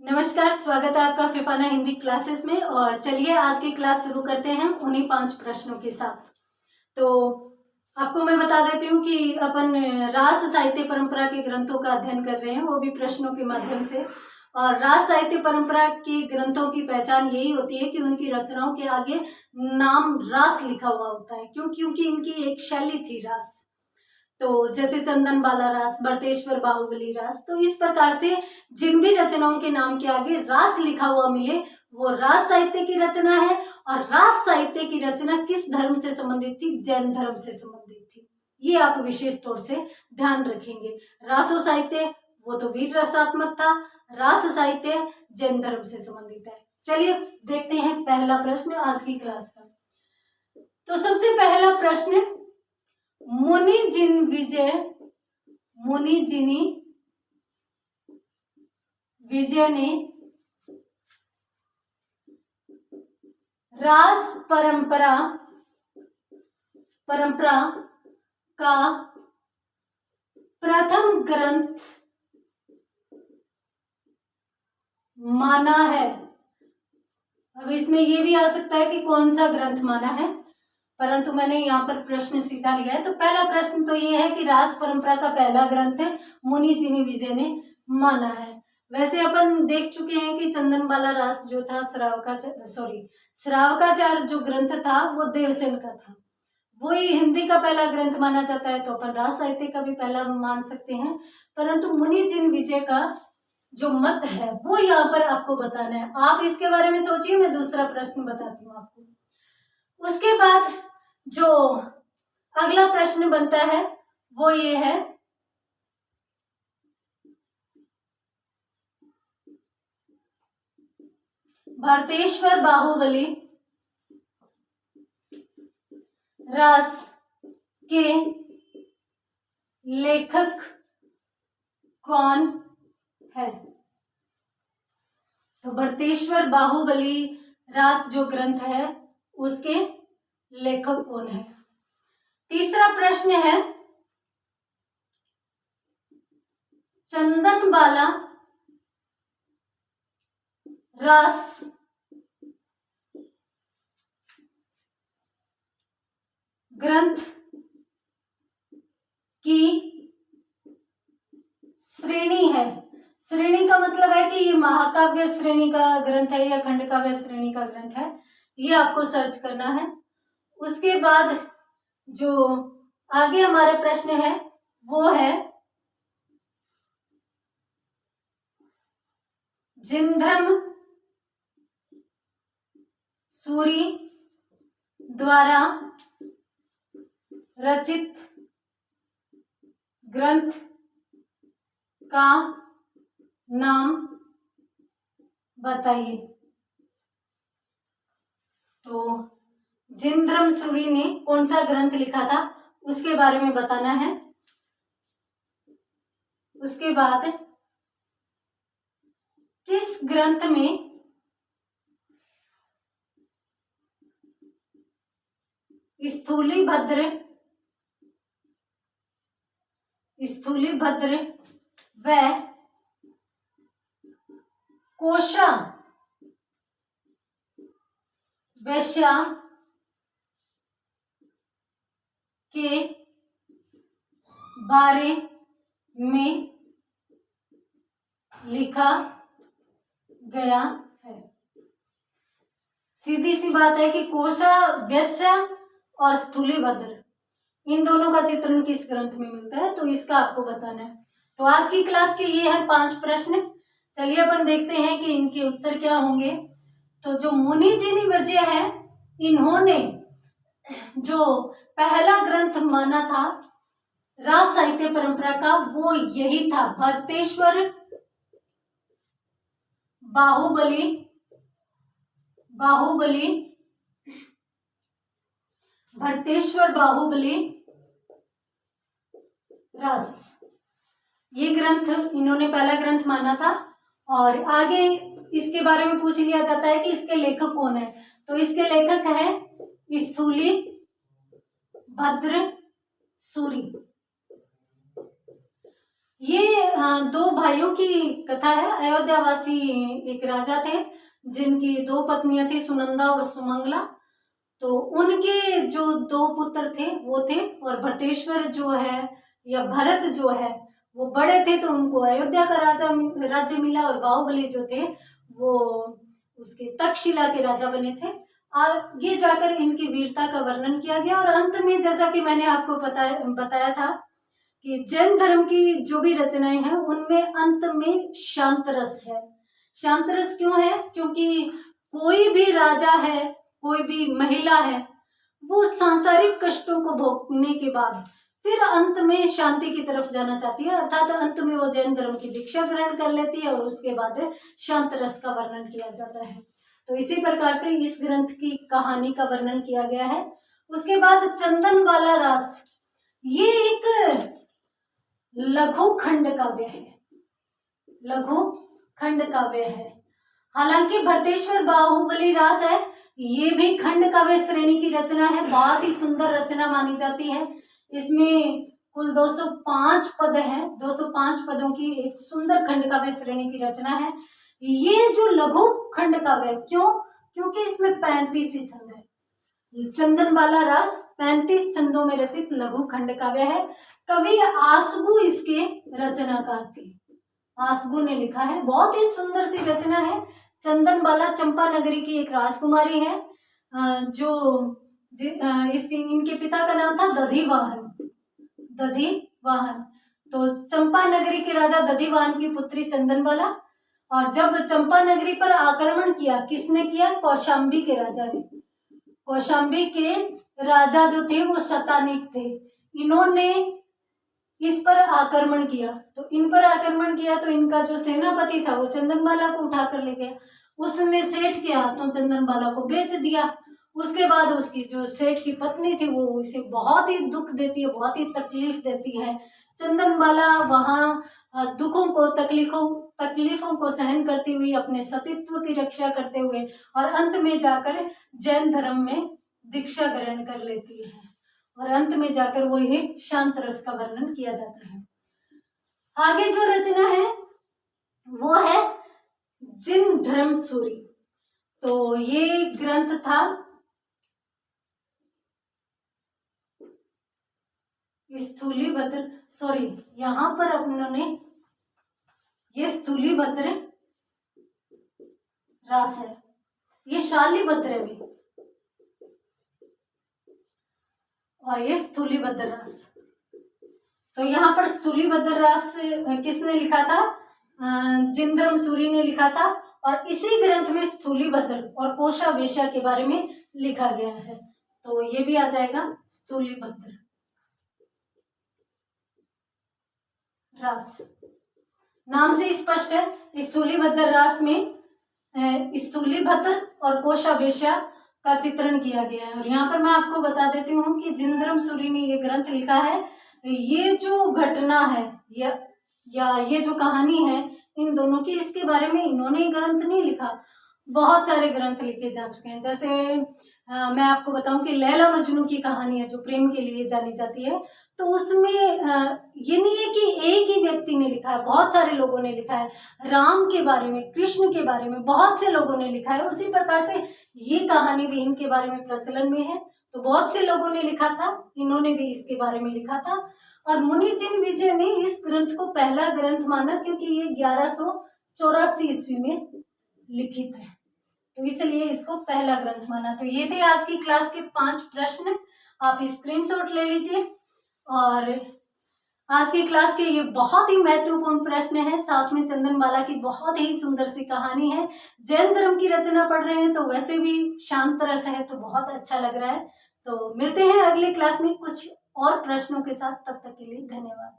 नमस्कार, स्वागत है आपका फिफाना हिंदी क्लासेस में। और चलिए आज की क्लास शुरू करते हैं उन्हीं 5 प्रश्नों के साथ। तो आपको मैं बता देती हूँ कि अपन रास साहित्य परंपरा के ग्रंथों का अध्ययन कर रहे हैं, वो भी प्रश्नों के माध्यम से। और रास साहित्य परंपरा के ग्रंथों की पहचान यही होती है कि उनकी रचनाओं के आगे नाम रास लिखा हुआ होता है। क्योंकि इनकी एक शैली थी रास। तो जैसे चंदन बाला रास, बरतेश्वर बाहुबली रास, तो इस प्रकार से जिन भी रचनाओं के नाम के आगे रास लिखा हुआ मिले वो रास साहित्य की रचना है। और रास साहित्य की रचना किस धर्म से संबंधित थी? जैन धर्म से संबंधित थी। ये आप विशेष तौर से ध्यान रखेंगे। रासो साहित्य वो तो वीर रसात्मक था, रास साहित्य जैन धर्म से संबंधित है। चलिए देखते हैं पहला प्रश्न आज की क्लास का। तो सबसे पहला प्रश्न, मुनि जिनी विजय ने रास परंपरा का प्रथम ग्रंथ माना है। अब इसमें यह भी आ सकता है कि कौन सा ग्रंथ माना है, परंतु मैंने यहाँ पर प्रश्न सीधा लिया है। तो पहला प्रश्न तो ये है कि रास परंपरा का पहला ग्रंथ मुनि जिनी विजय ने माना है। वैसे अपन देख चुके हैं कि चंदन बाला रास जो था श्रावकाचार जो ग्रंथ था वो देवसेन का था, वही हिंदी का पहला ग्रंथ माना जाता है। तो अपन रास साहित्य का भी पहला मान सकते हैं, परंतु मुनि जिन विजय का जो मत है वो यहाँ पर आपको बताना है। आप इसके बारे में सोचिए, मैं दूसरा प्रश्न बताती हूँ आपको। उसके बाद जो अगला प्रश्न बनता है वो ये है, भरतेश्वर बाहुबली रास के लेखक कौन है? तो भरतेश्वर बाहुबली रास जो ग्रंथ है उसके लेखक कौन है? तीसरा प्रश्न है, चंदन बाला रास ग्रंथ की श्रेणी है। श्रेणी का मतलब है कि ये महाकाव्य श्रेणी का ग्रंथ है या खंड काव्य श्रेणी का ग्रंथ है, ये आपको सर्च करना है। उसके बाद जो आगे हमारा प्रश्न है वो है, जिनधर्म सूरी द्वारा रचित ग्रंथ का नाम बताइए। तो जिनधर्म सूरी ने कौन सा ग्रंथ लिखा था उसके बारे में बताना है। उसके बाद किस ग्रंथ में स्थूलीभद्र व कोशा वैश्या के बारे में लिखा गया है। सीधी सी बात है कि कोशा वैश्या और स्थूलीभद्र इन दोनों का चित्रण किस ग्रंथ में मिलता है, तो इसका आपको बताना है। तो आज की क्लास के ये हैं 5 प्रश्न। चलिए अपन देखते हैं कि इनके उत्तर क्या होंगे। तो जो मुनि जिनी विजय है, इन्होंने जो पहला ग्रंथ माना था रास साहित्य परंपरा का वो यही था, भरतेश्वर बाहुबली रास, ये ग्रंथ इन्होंने पहला ग्रंथ माना था। और आगे इसके बारे में पूछ लिया जाता है कि इसके लेखक कौन है, तो इसके लेखक है स्थूलीभद्र सूरी। ये दो भाइयों की कथा है। अयोध्यावासी एक राजा थे जिनकी दो पत्नियां थी, सुनंदा और सुमंगला। तो उनके जो दो पुत्र थे वो थे, और भरतेश्वर जो है या भरत जो है वो बड़े थे, तो उनको अयोध्या का राज्य मिला, और बाहुबली जो थे वो उसके तक्षशिला के राजा बने थे। आगे जाकर इनकी वीरता का वर्णन किया गया, और अंत में जैसा कि मैंने आपको बताया था कि जैन धर्म की जो भी रचनाएं हैं उनमें अंत में शांत रस है। शांत रस क्यों है? क्योंकि कोई भी राजा है, कोई भी महिला है, वो सांसारिक कष्टों को भोगने के बाद फिर अंत में शांति की तरफ जाना चाहती है, अर्थात अंत में वो जैन धर्म की दीक्षा ग्रहण कर लेती है, और उसके बाद शांत रस का वर्णन किया जाता है। तो इसी प्रकार से इस ग्रंथ की कहानी का वर्णन किया गया है। उसके बाद चंदन वाला रास, ये एक लघु खंड काव्य है, लघु खंड काव्य है। हालांकि भरतेश्वर बाहुबली रास है, ये भी खंड काव्य श्रेणी की रचना है, बहुत ही सुंदर रचना मानी जाती है। इसमें कुल 205 पद हैं, 205 पदों की एक सुंदर खंड काव्य श्रेणी की रचना है। ये जो लघु खंड काव्य, क्यों? क्योंकि इसमें 35 ही छंद है। चंदनबाला रास 35 छंदों में रचित लघु खंड काव्य है। कवि आसगु इसके रचनाकार थे, आसगु ने लिखा है। बहुत ही सुंदर सी रचना है। चंदनबाला चंपा नगरी की एक राजकुमारी है, जो इनके पिता का नाम था दधिवाहन, दधिवाहन। तो चंपा नगरी के राजा दधिवाहन की पुत्री चंदनबाला, और जब चंपा नगरी पर आक्रमण किया, किसने किया? कौशाम्बी के राजा ने। कौशाम्बी के राजा जो थे वो शतानीक थे, इन्होंने इस पर आक्रमण किया। तो इन पर आक्रमण किया तो इनका जो सेनापति था वो चंदनबाला को उठाकर ले गया। उसने सेठ के हाथों चंदनबाला को बेच दिया। उसके बाद उसकी जो सेठ की पत्नी थी वो उसे बहुत ही दुख देती है, बहुत ही तकलीफ देती है। चंदनबाला वहां दुखों को, तकलीफों को सहन करती हुई अपने सतीत्व की रक्षा करते हुए और अंत में जाकर जैन धर्म में दीक्षा ग्रहण कर लेती है, और अंत में जाकर वही शांत रस का वर्णन किया जाता है। आगे जो रचना है वो है जिन धर्म सूरी। तो ये ग्रंथ था स्थूलीभद्र, सॉरी यहां पर उन्होंने ये स्थूलीभद्र रास है, ये शालीभद्र है भी, और ये स्थूलीभद्र रास। तो यहाँ पर स्थूलीभद्र रास किसने लिखा था? जिनधर्म सूरी ने लिखा था, और इसी ग्रंथ में स्थूलीभद्र और कोशावेश्या के बारे में लिखा गया है। तो ये भी आ जाएगा स्थूलीभद्र रास। नाम से स्पष्ट है, स्थूलीभद्र रास में स्थूलीभद्र और कोशावेश्या का चित्रण किया गया है। और यहाँ पर मैं आपको बता देती हूँ कि जिनधर्म सूरी ने ये ग्रंथ लिखा है। ये जो घटना है या ये जो कहानी है इन दोनों की, इसके बारे में इन्होंने ग्रंथ नहीं लिखा, बहुत सारे ग्रंथ लिखे जा चुके हैं। जैसे मैं आपको बताऊं कि लैला मजनू की कहानी है जो प्रेम के लिए जानी जाती है, तो उसमें ये नहीं है कि एक ही व्यक्ति ने लिखा है, बहुत सारे लोगों ने लिखा है। राम के बारे में, कृष्ण के बारे में बहुत से लोगों ने लिखा है। उसी प्रकार से ये कहानी भी इनके बारे में प्रचलन में है, तो बहुत से लोगों ने लिखा था, इन्होंने भी इसके बारे में लिखा था। और मुनिचिन विजय ने इस ग्रंथ को पहला ग्रंथ माना क्योंकि ये 1184 ईस्वी में लिखित है, तो इसलिए इसको पहला ग्रंथ माना। तो ये थे आज की क्लास के 5 प्रश्न, आप स्क्रीनशॉट ले लीजिए। और आज की क्लास के ये बहुत ही महत्वपूर्ण प्रश्न है, साथ में चंदनबाला की बहुत ही सुंदर सी कहानी है। जैन धर्म की रचना पढ़ रहे हैं तो वैसे भी शांत रस है, तो बहुत अच्छा लग रहा है। तो मिलते हैं अगली क्लास में कुछ और प्रश्नों के साथ, तब तक के लिए धन्यवाद।